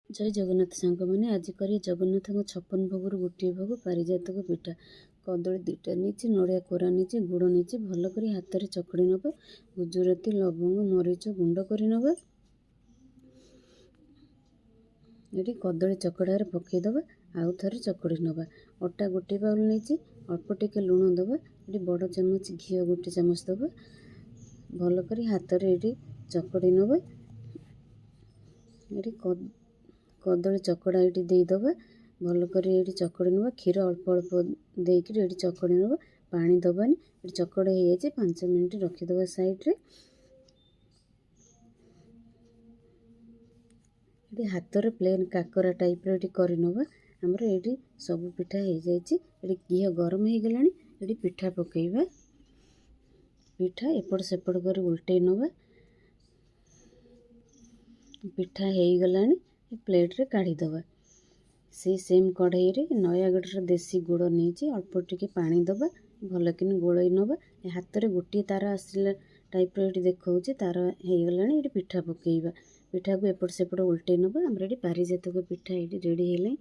जय जगन्नाथ सांग मैंने आज करी जगन्नाथ छप्पन भोग गोटे भोग पारिजातक पिठा कदली दुईटा नीचे नड़िया कोरा नीचे गुड़ नीचे भल कर हाथ में चकड़ी नवा गुजराती लवंग मरीच गुंड कर नवा ये कदली चकड़ार पकईदबा आउ थे चकड़ी नवा अटा गोटे बाउल नहीं अल्प टिके लुण दबा ये बड़ चामच घी गोटे चामच दबा भल कर हाथ में ये चकड़ी नवा ये कदली चकड़ा ये देदबा भल कर ये चकड़ी नवा क्षीर अल्प अल्प देकर ये चकड़ी नवा पानी दबानी ये चकड़ा हो 5 मिनट रखीदबा साइड रे ये हाथ में प्लेन काकरा टाइप ये कर नवा आमर ये सब पिठा हो जाए घी गरम हो गला ये पिठा पकईबा पिठा एपट सेपट कर उल्टे नवा पिठा हो गला प्लेट रे काढ़ीदबा से सेम कढ़ई रे नयागढ़ देसी गुड़ नहीं अल्प टिके पानी दबा भल कि गोलई नवा हाथ में गोटे तार आसला टाइप ये देखा तार हो गला ये पिठा पकईबा पिठा को एपट सेपट उल्टे नवा आमर ये पारिजातक पिठा ये रेडी है।